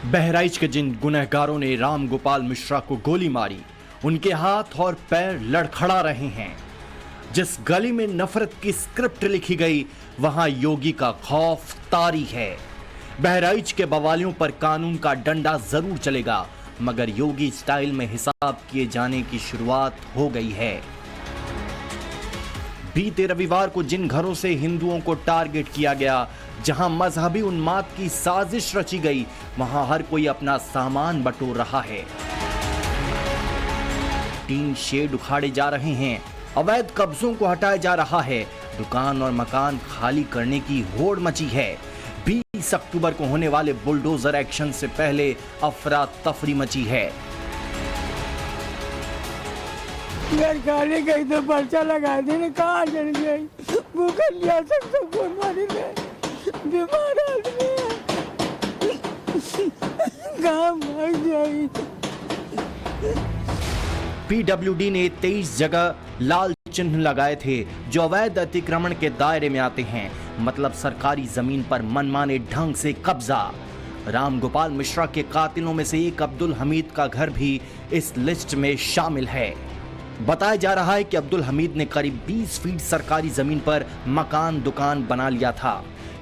बहराइच के जिन गुनहगारों ने राम गोपाल मिश्रा को गोली मारी, उनके हाथ और पैर लड़खड़ा रहे हैं। जिस गली में नफरत की स्क्रिप्ट लिखी गई, वहां योगी का खौफ तारी है। बहराइच के बवालियों पर कानून का डंडा जरूर चलेगा, मगर योगी स्टाइल में हिसाब किए जाने की शुरुआत हो गई है। बीते रविवार को जिन घरों से हिंदुओं को टारगेट किया गया, जहां मजहबी उन्माद की साजिश रची गई, वहां हर कोई अपना सामान बटोर रहा है। टीन शेड उखाड़े जा रहे हैं, अवैध कब्जों को हटाया जा रहा है, दुकान और मकान खाली करने की होड़ मची है। 20 अक्टूबर को होने वाले बुलडोजर एक्शन से पहले अफरा तफरी मची है। घर खाली गई तो पर्चा लगा दी, कहाँ चल गई, भूखा लिया सब कौन मारी गए, बीमार आदमी है, कहाँ भाग जाएगी। पीडब्ल्यूडी ने 23 जगह लाल चिन्ह लगाए थे जो अवैध अतिक्रमण के दायरे में आते हैं, मतलब सरकारी जमीन पर मनमाने ढंग से कब्जा। राम गोपाल मिश्रा के कातिलों में से एक अब्दुल हमीद का घर भी इस लिस्ट में शामिल है। बताया जा रहा है कि अब्दुल हमीद ने करीब 20 फीट सरकारी जमीन पर मकान दुकान बना लिया था।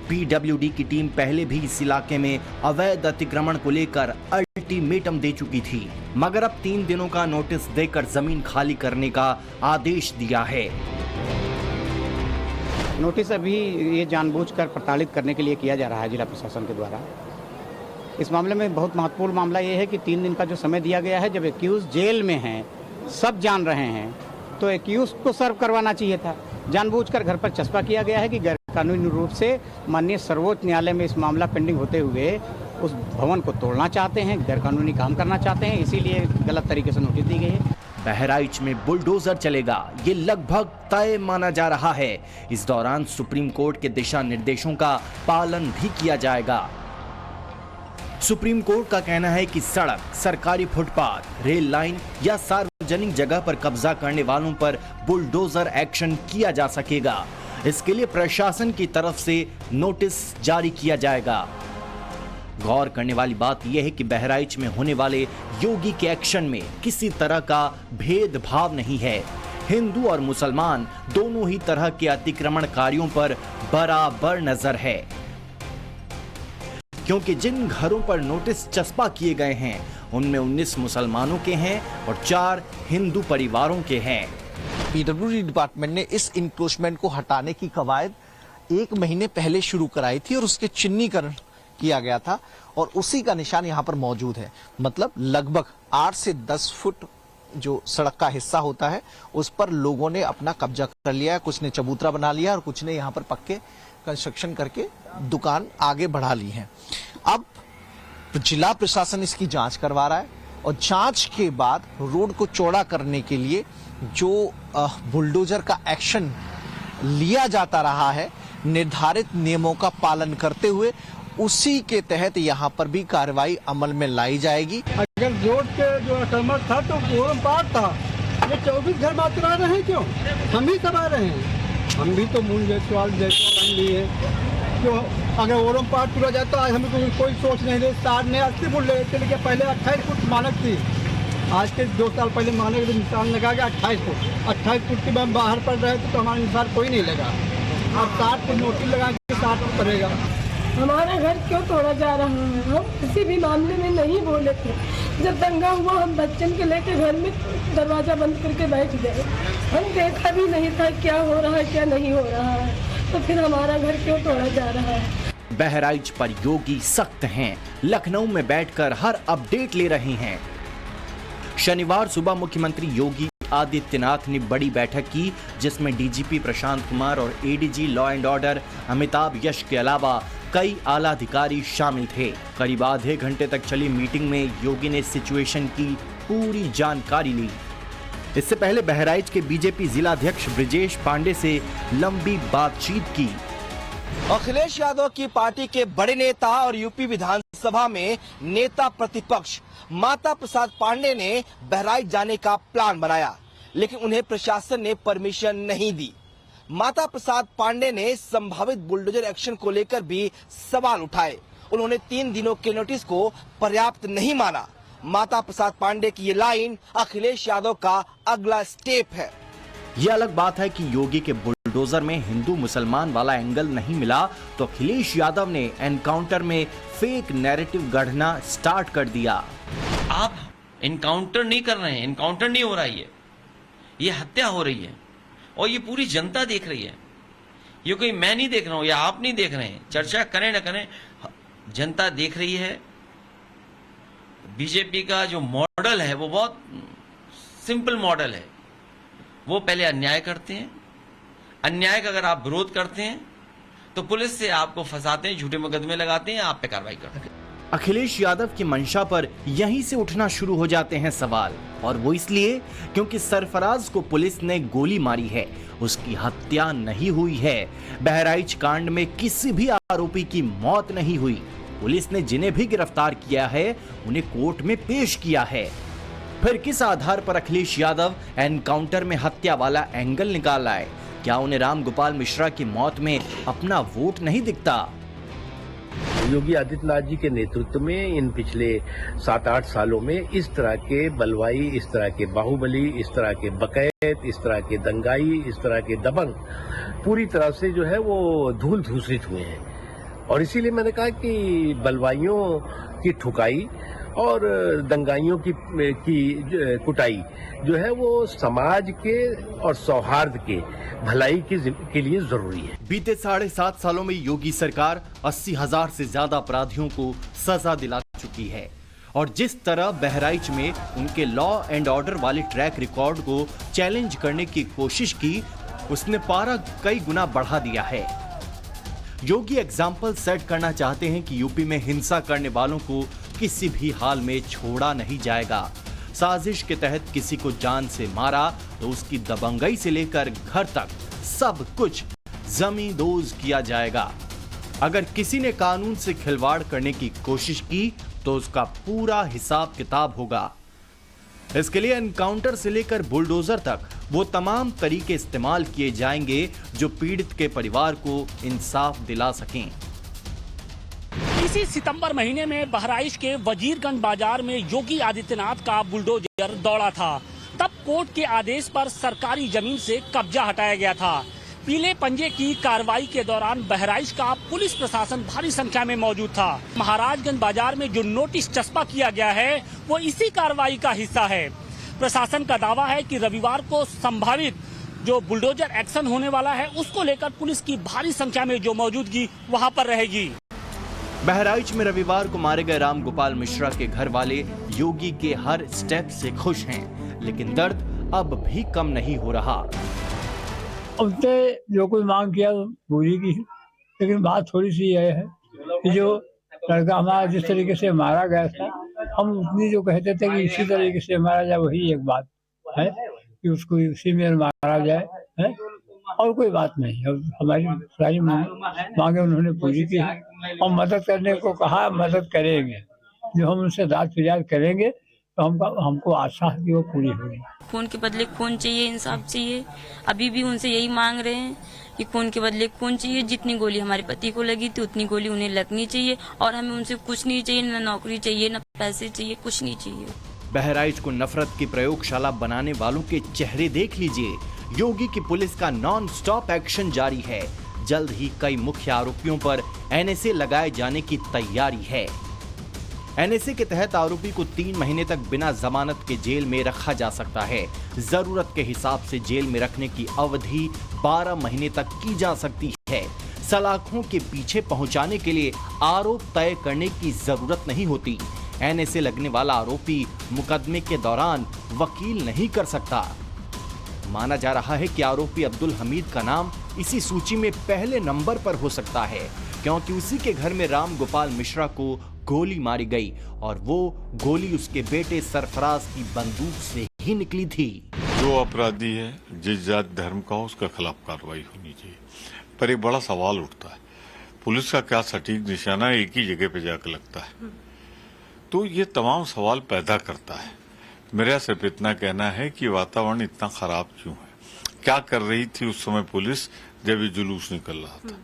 पीडब्ल्यूडी की टीम पहले भी इस इलाके में अवैध अतिक्रमण को लेकर अल्टीमेटम दे चुकी थी, मगर अब 3 दिनों का नोटिस देकर जमीन खाली करने का आदेश दिया है। नोटिस अभी ये जानबूझकर प्रताड़ित करने के लिए किया जा रहा है जिला प्रशासन के द्वारा। इस मामले में बहुत महत्वपूर्ण मामला ये है कि 3 दिन का जो समय दिया गया है, जब एक्यूज जेल में हैं, सब जान रहे हैं, तो एक्यूज को सर्व करवाना चाहिए था। जानबूझकर घर पर चस्पा किया गया है कि गैर कानूनी रूप से माननीय सर्वोच्च न्यायालय में इस मामला पेंडिंग होते हुए उस भवन को तोड़ना चाहते हैं, गैर कानूनी काम करना चाहते हैं, इसीलिए गलत तरीके से नोटिस दी गई है। बहराइच में बुलडोजर चलेगा, ये लगभग तय माना जा रहा है। इस दौरान सुप्रीम कोर्ट के दिशा निर्देशों का पालन भी किया जाएगा। सुप्रीम कोर्ट का कहना है कि सड़क, सरकारी फुटपाथ, रेल लाइन या सार्वजनिक जगह पर कब्जा करने वालों पर बुलडोजर एक्शन किया जा सकेगा। इसके लिए प्रशासन की तरफ से नोटिस जारी किया जाएगा। गौर करने वाली बात यह है कि बहराइच में होने वाले योगी के एक्शन में किसी तरह का भेदभाव नहीं है। हिंदू और मुसलमान दोनों ही तरह के अतिक्रमणकारियों पर बराबर नजर है, क्योंकि जिन घरों पर नोटिस चस्पा किए गए हैं, उनमें 19 मुसलमानों के हैं और 4 हिंदू परिवारों के हैं। पीडब्ल्यूडी डिपार्टमेंट ने इस इंक्रोचमेंट को हटाने की कवायद 1 महीने पहले शुरू कराई थी और उसके चिन्हीकरण किया गया था, और उसी का निशान यहाँ पर मौजूद है। मतलब लगभग 8 से 10 फुट जो सड़क का हिस्सा होता है, उस पर लोगों ने अपना कब्जा कर लिया है। कुछ ने चबूतरा बना लिया और कुछ ने यहाँ पर पक्के कंस्ट्रक्शन करके दुकान आगे बढ़ा ली है। अब जिला प्रशासन इसकी जांच करवा रहा है, और जांच के बाद रोड को चौड़ा करने के लिए जो बुलडोजर का एक्शन लिया जाता रहा है, निर्धारित नियमों का पालन करते हुए, उसी के तहत यहाँ पर भी कार्रवाई अमल में लाई जाएगी। अगर रोड के जो अक्रमण था तो फोरम पार था, ये 24 घर बात करा रहे हैं, क्यों हम भी करवा रहे हैं? हम भी तो मूल जयसवाल बन लिए हैं, जो अगर ओरम पार पूरा जाता है, हमें कोई सोच नहीं रही। 60 ने 80 फुट ले चले गए, पहले 28 फुट मानक थी, आज के 2 साल पहले मानक निशान लगा के 28 फुट के बाहर पड़ रहे थे, तो हमारा निशान कोई नहीं लगा। अब 60 फुट नोटिस लगा के 60 फुट पड़ेगा। हमारा घर क्यों तोड़ा जा रहा है? हम किसी भी मामले में नहीं बोले थे। जब दंगा हुआ, हम बच्चन के लेके घर में दरवाजा बंद करके बैठ गए। हम देखा भी नहीं था क्या हो रहा है क्या नहीं हो रहा है, तो फिर हमारा घर क्यों तोड़ा जा रहा है? बहराइच पर योगी सख्त हैं, लखनऊ में बैठकर हर अपडेट ले रहे हैं। शनिवार सुबह मुख्यमंत्री योगी आदित्यनाथ ने बड़ी बैठक की, जिसमें डीजीपी प्रशांत कुमार और ADG law and order Amitabh Yash के अलावा कई आला अधिकारी शामिल थे। करीब आधे घंटे तक चली मीटिंग में योगी ने सिचुएशन की पूरी जानकारी ली। इससे पहले बहराइच के बीजेपी जिलाध्यक्ष ब्रिजेश पांडे से लंबी बातचीत की। अखिलेश यादव की पार्टी के बड़े नेता और यूपी विधानसभा में नेता प्रतिपक्ष माता प्रसाद पांडे ने बहराइच जाने का प्लान बनाया, लेकिन उन्हें प्रशासन ने परमिशन नहीं दी। माता प्रसाद पांडे ने संभावित बुलडोजर एक्शन को लेकर भी सवाल उठाए। उन्होंने 3 दिनों के नोटिस को पर्याप्त नहीं माना। माता प्रसाद पांडे की ये लाइन अखिलेश यादव का अगला स्टेप है। ये अलग बात है कि योगी के बुलडोजर में हिंदू मुसलमान वाला एंगल नहीं मिला तो अखिलेश यादव ने एनकाउंटर में फेक नैरेटिव गढ़ना स्टार्ट कर दिया। आप एनकाउंटर नहीं कर रहे हैं, एनकाउंटर नहीं हो रहा है, ये हत्या हो रही है और ये पूरी जनता देख रही है। ये कोई मैं नहीं देख रहा हूं या आप नहीं देख रहे हैं, चर्चा करें ना करें, जनता देख रही है। बीजेपी का जो मॉडल है वो बहुत सिंपल मॉडल है। वो पहले अन्याय करते हैं, अन्याय का अगर आप विरोध करते हैं तो पुलिस से आपको फंसाते हैं, झूठे मुकदमे लगाते हैं, आप पे कार्रवाई करते हैं। अखिलेश यादव की मंशा पर यहीं से उठना शुरू हो जाते हैं सवाल, और वो इसलिए क्योंकि सरफराज को पुलिस ने गोली मारी है, उसकी हत्या नहीं हुई है। बहराइच कांड में किसी भी आरोपी की मौत नहीं हुई। पुलिस ने जिन्हें भी गिरफ्तार किया है उन्हें कोर्ट में पेश किया है। फिर किस आधार पर अखिलेश यादव एनकाउंटर में हत्या वाला एंगल निकाल आए? क्या उन्हें राम गोपाल मिश्रा की मौत में अपना वोट नहीं दिखता? योगी आदित्यनाथ जी के नेतृत्व में इन पिछले 7-8 सालों में इस तरह के बलवाई, इस तरह के बाहुबली, इस तरह के बकैत, इस तरह के दंगाई, इस तरह के दबंग पूरी तरह से जो है वो धूल धूसरित हुए हैं। और इसीलिए मैंने कहा कि बलवाइयों की ठुकाई और दंगाइयों की कुटाई जो है वो समाज के और सौहार्द के भलाई के लिए जरूरी है। बीते 7.5 सालों में योगी सरकार 80,000 से ज्यादा अपराधियों को सजा दिला चुकी है, और जिस तरह बहराइच में उनके लॉ एंड ऑर्डर वाले ट्रैक रिकॉर्ड को चैलेंज करने की कोशिश की, उसने पारा कई गुना बढ़ा दिया है। योगी एग्जाम्पल सेट करना चाहते हैं कि यूपी में हिंसा करने वालों को किसी भी हाल में छोड़ा नहीं जाएगा। साजिश के तहत किसी को जान से मारा तो उसकी दबंगई से लेकर घर तक सब कुछ जमींदोज किया जाएगा। अगर किसी ने कानून से खिलवाड़ करने की कोशिश की तो उसका पूरा हिसाब किताब होगा। इसके लिए एनकाउंटर से लेकर बुलडोजर तक वो तमाम तरीके इस्तेमाल किए जाएंगे जो पीड़ित के परिवार को इंसाफ दिला सकें। इसी सितंबर महीने में बहराइच के वजीरगंज बाजार में योगी आदित्यनाथ का बुलडोजर दौड़ा था। तब कोर्ट के आदेश पर सरकारी जमीन से कब्जा हटाया गया था। पीले पंजे की कार्रवाई के दौरान बहराइच का पुलिस प्रशासन भारी संख्या में मौजूद था। महाराजगंज बाजार में जो नोटिस चस्पा किया गया है वो इसी कार्रवाई का हिस्सा है। प्रशासन का दावा है कि रविवार को संभावित जो बुलडोजर एक्शन होने वाला है उसको लेकर पुलिस की भारी संख्या में जो मौजूदगी वहां पर रहेगी। बहराइच में रविवार को मारे गए राम गोपाल मिश्रा के घर वाले योगी के हर स्टेप से खुश हैं, लेकिन दर्द अब भी कम नहीं हो रहा। उसने जो कोई मांग किया पूरी की, लेकिन बात थोड़ी सी यह है कि जो लड़का हमारा जिस तरीके से मारा गया था, हम उतनी जो कहते थे कि इसी तरीके से मारा जाए, वही एक बात है कि उसको इसी में मारा जाए है, और कोई बात नहीं। अब हमारी सारी मांगे उन्होंने पूरी की है और मदद करने को कहा, मदद करेंगे। जो हम उनसे दाद फिरियाद करेंगे तो हमको आशा है कि वो पूरी होगी। खून के बदले खून चाहिए, इंसाफ चाहिए। अभी भी उनसे यही मांग रहे हैं कि खून के बदले खून चाहिए। जितनी गोली हमारे पति को लगी थी उतनी गोली उन्हें लगनी चाहिए, और हमें उनसे कुछ नहीं चाहिए, न नौकरी चाहिए, न पैसे चाहिए, कुछ नहीं चाहिए। बहराइच को नफरत की प्रयोगशाला बनाने वालों के चेहरे देख लीजिए। योगी की पुलिस का नॉन स्टॉप एक्शन जारी है। जल्द ही कई मुख्य आरोपियों पर एनएसए लगाए जाने की तैयारी है। एनएसए के तहत आरोपी को 3 महीने तक बिना जमानत के जेल में रखा जा सकता है। जरूरत के हिसाब से जेल में रखने की अवधि 12 महीने तक की जा सकती है। सलाखों के पीछे पहुंचाने के लिए आरोप तय करने की जरूरत नहीं होती। एनएसए लगने वाला आरोपी मुकदमे के दौरान वकील नहीं कर सकता। माना जा रहा है कि आरोपी अब्दुल हमीद का नाम इसी सूची में पहले नंबर पर हो सकता है, क्योंकि उसी के घर में राम गोपाल मिश्रा को गोली मारी गई और वो गोली उसके बेटे सरफराज की बंदूक से ही निकली थी। जो अपराधी है, जिस जाति धर्म का हो, उसके खिलाफ कार्रवाई होनी चाहिए। पर एक बड़ा सवाल उठता है, पुलिस का क्या सटीक निशाना एक ही जगह पे जाकर लगता है? तो ये तमाम सवाल पैदा करता है। मेरा सिर्फ इतना कहना है कि वातावरण इतना खराब क्यों है? क्या कर रही थी उस समय पुलिस जब ये जुलूस निकल रहा था?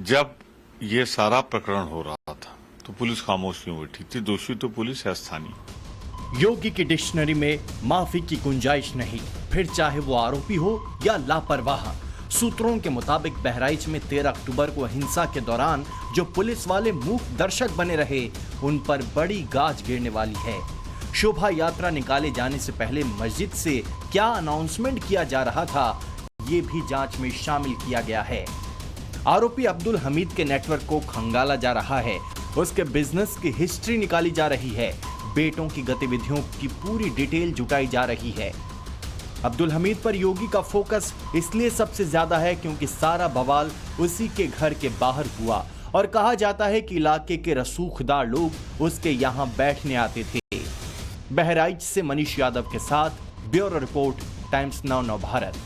जब ये सारा प्रकरण हो रहा था तो पुलिस खामोश क्यों बैठी थी? दोषी तो पुलिस है स्थानीय। योगी की डिक्शनरी में माफी की गुंजाइश नहीं, फिर चाहे वो आरोपी हो या लापरवाह। सूत्रों के मुताबिक बहराइच में 13 अक्टूबर को हिंसा के दौरान जो पुलिस वाले मूक दर्शक बने रहे, उन पर बड़ी गाज गिरने वाली है। शोभा यात्रा निकाले जाने से पहले मस्जिद से क्या अनाउंसमेंट किया जा रहा था, ये भी जांच में शामिल किया गया है। आरोपी अब्दुल हमीद के नेटवर्क को खंगाला जा रहा है, उसके बिजनेस की हिस्ट्री निकाली जा रही है, बेटों की गतिविधियों की पूरी डिटेल जुटाई जा रही है। अब्दुल हमीद पर योगी का फोकस इसलिए सबसे ज्यादा है क्योंकि सारा बवाल उसी के घर के बाहर हुआ और कहा जाता है कि इलाके के रसूखदार लोग उसके यहां बैठने आते थे। बहराइच से मनीष यादव के साथ bureau report, times now Bharat.